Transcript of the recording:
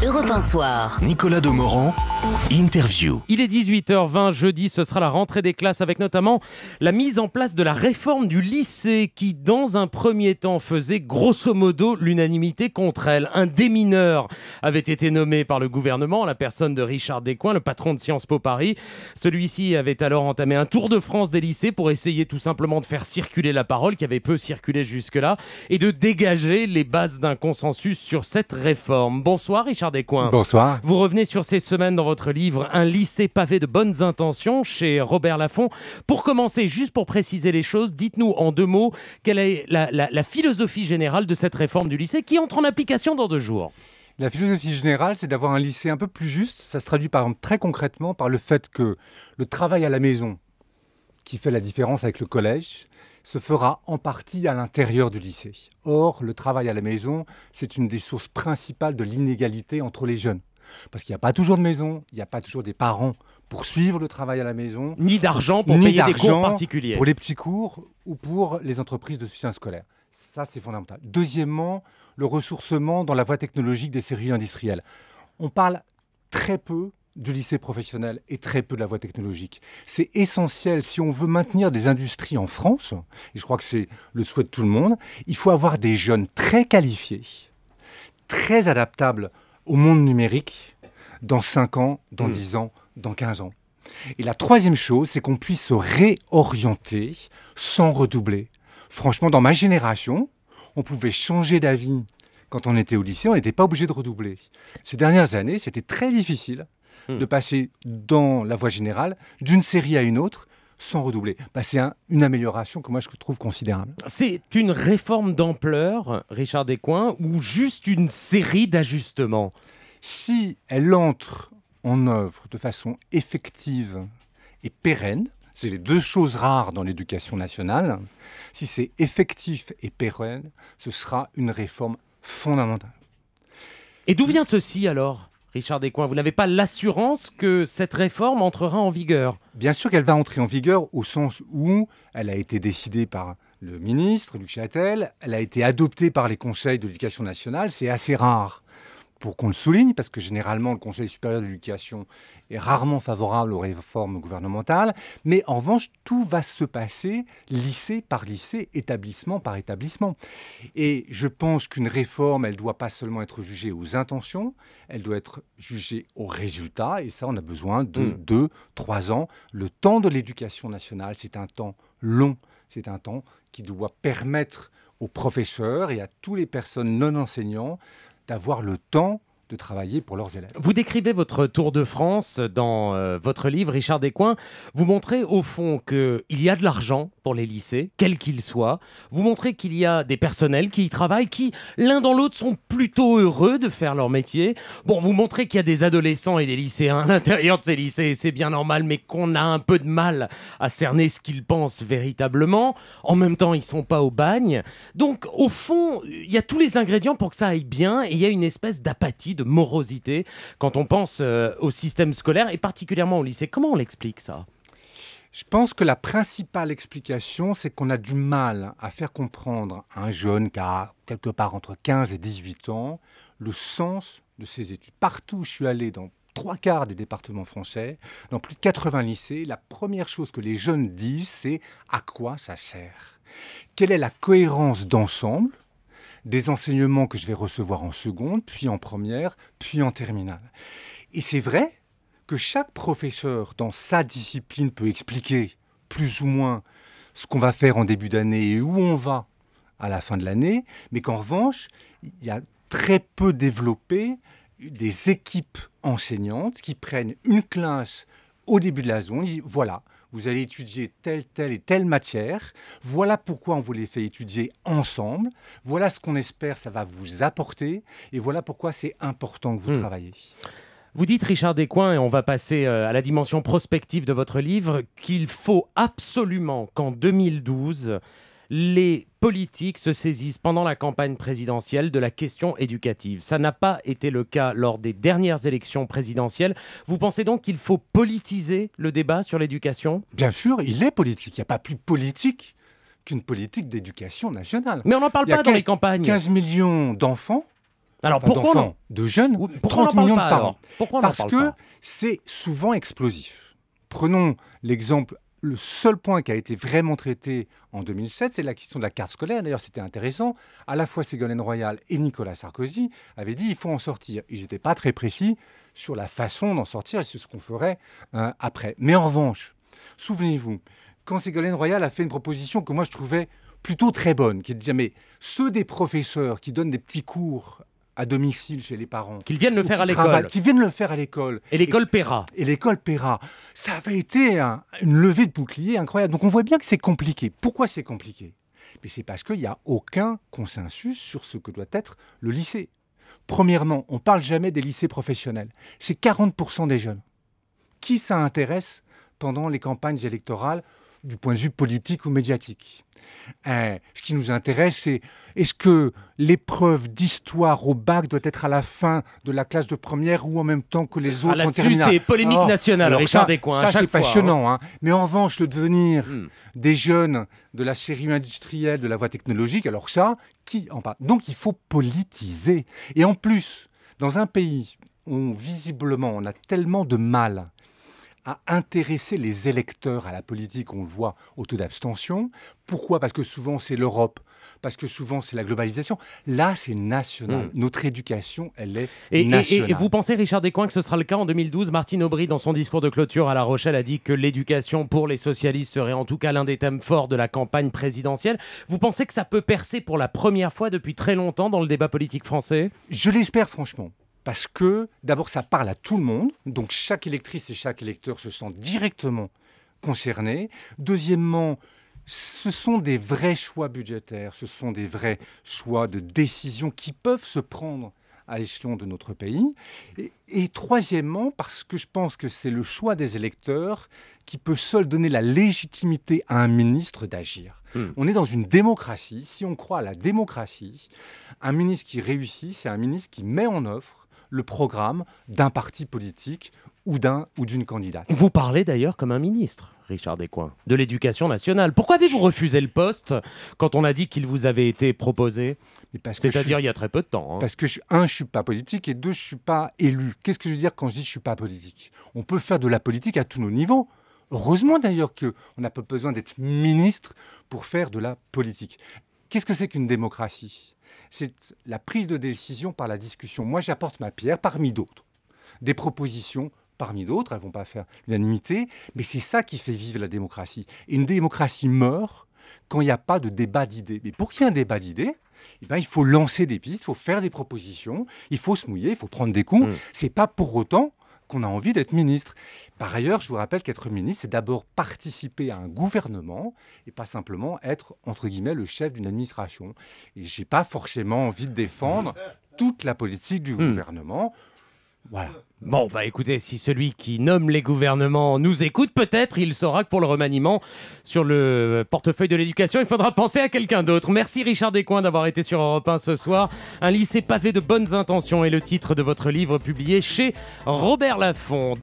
Europe 1 Soir. Nicolas Demorand, interview. Il est 18h20 jeudi, ce sera la rentrée des classes avec notamment la mise en place de la réforme du lycée qui, dans un premier temps, faisait grosso modo l'unanimité contre elle. Un démineur avait été nommé par le gouvernement, la personne de Richard Descoings, le patron de Sciences Po Paris. Celui-ci avait alors entamé un tour de France des lycées pour essayer tout simplement de faire circuler la parole, qui avait peu circulé jusque-là, et de dégager les bases d'un consensus sur cette réforme. Bonsoir Richard Descoings. Bonsoir. Vous revenez sur ces semaines dans votre livre « Un lycée pavé de bonnes intentions » chez Robert Laffont. Pour commencer, juste pour préciser les choses, dites-nous en 2 mots quelle est la philosophie générale de cette réforme du lycée qui entre en application dans 2 jours. La philosophie générale, c'est d'avoir un lycée un peu plus juste. Ça se traduit par exemple très concrètement par le fait que le travail à la maison, qui fait la différence avec le collège, se fera en partie à l'intérieur du lycée. Or, le travail à la maison, c'est une des sources principales de l'inégalité entre les jeunes. Parce qu'il n'y a pas toujours de maison, il n'y a pas toujours des parents pour suivre le travail à la maison. Ni d'argent pour payer des cours particuliers. Pour les petits cours ou pour les entreprises de soutien scolaire. Ça, c'est fondamental. Deuxièmement, le ressourcement dans la voie technologique des séries industrielles. On parle très peu du lycée professionnel et très peu de la voie technologique. C'est essentiel si on veut maintenir des industries en France, et je crois que c'est le souhait de tout le monde, il faut avoir des jeunes très qualifiés, très adaptables au monde numérique dans 5 ans, dans 10 ans, dans 15 ans. Et la troisième chose, c'est qu'on puisse se réorienter sans redoubler. Franchement, dans ma génération, on pouvait changer d'avis quand on était au lycée, on n'était pas obligé de redoubler. Ces dernières années, c'était très difficile de passer dans la voie générale d'une série à une autre sans redoubler. C'est une amélioration que moi je trouve considérable. C'est une réforme d'ampleur, Richard Descoings, ou juste une série d'ajustements? Si elle entre en œuvre de façon effective et pérenne, c'est les 2 choses rares dans l'éducation nationale, si c'est effectif et pérenne, ce sera une réforme fondamentale. Et d'où vient ceci alors, Richard Descoings? Vous n'avez pas l'assurance que cette réforme entrera en vigueur? Bien sûr qu'elle va entrer en vigueur au sens où elle a été décidée par le ministre, Luc Châtel, elle a été adoptée par les conseils de l'éducation nationale. C'est assez rare pour qu'on le souligne, parce que généralement, le Conseil supérieur de l'éducation est rarement favorable aux réformes gouvernementales. Mais en revanche, tout va se passer lycée par lycée, établissement par établissement. Et je pense qu'une réforme, elle ne doit pas seulement être jugée aux intentions, elle doit être jugée aux résultats. Et ça, on a besoin de 2-3 ans. Le temps de l'éducation nationale, c'est un temps long. C'est un temps qui doit permettre aux professeurs et à toutes les personnes non enseignantes d'avoir le temps de travailler pour leurs élèves. Vous décrivez votre tour de France dans votre livre, Richard Descoings. Vous montrez au fond qu'il y a de l'argent pour les lycées, quels qu'ils soient. Vous montrez qu'il y a des personnels qui y travaillent, qui l'un dans l'autre sont plutôt heureux de faire leur métier. Bon, vous montrez qu'il y a des adolescents et des lycéens à l'intérieur de ces lycées, c'est bien normal, mais qu'on a un peu de mal à cerner ce qu'ils pensent véritablement. En même temps, ils ne sont pas au bagne. Donc, au fond, il y a tous les ingrédients pour que ça aille bien et il y a une espèce d'apathie, de morosité quand on pense au système scolaire et particulièrement au lycée. Comment on l'explique ça? Je pense que la principale explication, c'est qu'on a du mal à faire comprendre à un jeune qui a quelque part entre 15 et 18 ans le sens de ses études. Partout où je suis allé, dans 3/4 des départements français, dans plus de 80 lycées, la première chose que les jeunes disent, c'est à quoi ça sert? Quelle est la cohérence d'ensemble des enseignements que je vais recevoir en seconde, puis en première, puis en terminale. Et c'est vrai que chaque professeur, dans sa discipline, peut expliquer plus ou moins ce qu'on va faire en début d'année et où on va à la fin de l'année, mais qu'en revanche, il y a très peu développé des équipes enseignantes qui prennent une classe au début de la zone, ils disent, voilà, vous allez étudier telle et telle matière. Voilà pourquoi on vous les fait étudier ensemble. Voilà ce qu'on espère, ça va vous apporter. Et voilà pourquoi c'est important que vous travaillez. Vous dites, Richard Descoings, et on va passer à la dimension prospective de votre livre, qu'il faut absolument qu'en 2012, les politiques se saisissent pendant la campagne présidentielle de la question éducative. Ça n'a pas été le cas lors des dernières élections présidentielles. Vous pensez donc qu'il faut politiser le débat sur l'éducation? Bien sûr, il est politique. Il n'y a pas plus politique qu'une politique d'éducation nationale. Mais on n'en parle pas dans les campagnes. 15 millions d'enfants Alors Enfin, pourquoi d'enfants, de jeunes, Oui, pourquoi on 30 n'en millions parle de pas, parents. alors Pourquoi on n'en Parce parle que pas c'est souvent explosif. Prenons l'exemple, le seul point qui a été vraiment traité en 2007, c'est la question de la carte scolaire. D'ailleurs, c'était intéressant. À la fois Ségolène Royal et Nicolas Sarkozy avaient dit il faut en sortir. Ils n'étaient pas très précis sur la façon d'en sortir et sur ce qu'on ferait après. Mais en revanche, souvenez-vous, quand Ségolène Royal a fait une proposition que moi je trouvais plutôt très bonne, qui disait mais ceux des professeurs qui donnent des petits cours à domicile chez les parents, Qu'ils viennent le ou faire qui à l'école. travaillent, qui viennent le faire à l'école, Et l'école paiera. et l'école paiera. Ça avait été une levée de bouclier incroyable. Donc on voit bien que c'est compliqué. Pourquoi c'est compliqué? Mais c'est parce qu'il n'y a aucun consensus sur ce que doit être le lycée. Premièrement, on ne parle jamais des lycées professionnels. C'est 40% des jeunes. Qui ça intéresse pendant les campagnes électorales du point de vue politique ou médiatique? Ce qui nous intéresse, c'est est-ce que l'épreuve d'histoire au bac doit être à la fin de la classe de première ou en même temps que les autres en Là-dessus, terminale? c'est polémique nationale, alors Richard ça, Descoings, à ça, chaque c'est fois, passionnant. Hein. Mais en revanche, le devenir Hmm. des jeunes de la série industrielle, de la voie technologique, alors ça, qui en parle? Donc il faut politiser. Et en plus, dans un pays où visiblement on a tellement de mal à intéresser les électeurs à la politique, on le voit au taux d'abstention. Pourquoi? Parce que souvent c'est l'Europe, parce que souvent c'est la globalisation. Là, c'est national. Notre éducation, elle est nationale. Et vous pensez, Richard Descoings, que ce sera le cas en 2012? Martine Aubry, dans son discours de clôture à La Rochelle, a dit que l'éducation pour les socialistes serait en tout cas l'un des thèmes forts de la campagne présidentielle. Vous pensez que ça peut percer pour la première fois depuis très longtemps dans le débat politique français? Je l'espère franchement. Parce que, d'abord, ça parle à tout le monde. Donc, chaque électrice et chaque électeur se sent directement concerné. Deuxièmement, ce sont des vrais choix budgétaires. Ce sont des vrais choix de décision qui peuvent se prendre à l'échelon de notre pays. Et troisièmement, parce que je pense que c'est le choix des électeurs qui peut seul donner la légitimité à un ministre d'agir. On est dans une démocratie. Si on croit à la démocratie, un ministre qui réussit, c'est un ministre qui met en œuvre le programme d'un parti politique ou d'une candidate. Vous parlez d'ailleurs comme un ministre, Richard Descoings, de l'Éducation nationale. Pourquoi avez-vous refusé le poste quand on a dit qu'il vous avait été proposé? C'est-à-dire il y a très peu de temps. Hein. Parce que, je ne suis pas politique et deux, je ne suis pas élu. Qu'est-ce que je veux dire quand je dis je ne suis pas politique? On peut faire de la politique à tous nos niveaux. Heureusement d'ailleurs qu'on n'a pas besoin d'être ministre pour faire de la politique. Qu'est-ce que c'est qu'une démocratie? C'est la prise de décision par la discussion. Moi, j'apporte ma pierre parmi d'autres. Des propositions parmi d'autres, elles ne vont pas faire l'unanimité, mais c'est ça qui fait vivre la démocratie. Et une démocratie meurt quand il n'y a pas de débat d'idées. Mais pour qu'il y ait un débat d'idées, eh ben, il faut lancer des pistes, il faut faire des propositions, il faut se mouiller, il faut prendre des coups. Ce n'est pas pour autant qu'on a envie d'être ministre. Par ailleurs, je vous rappelle qu'être ministre, c'est d'abord participer à un gouvernement et pas simplement être, entre guillemets, le chef d'une administration. Et je n'ai pas forcément envie de défendre toute la politique du gouvernement. Voilà. Bon, bah écoutez, si celui qui nomme les gouvernements nous écoute, peut-être il saura que pour le remaniement sur le portefeuille de l'éducation, il faudra penser à quelqu'un d'autre. Merci Richard Descoings d'avoir été sur Europe 1 ce soir. Un lycée pavé de bonnes intentions est le titre de votre livre publié chez Robert Laffont.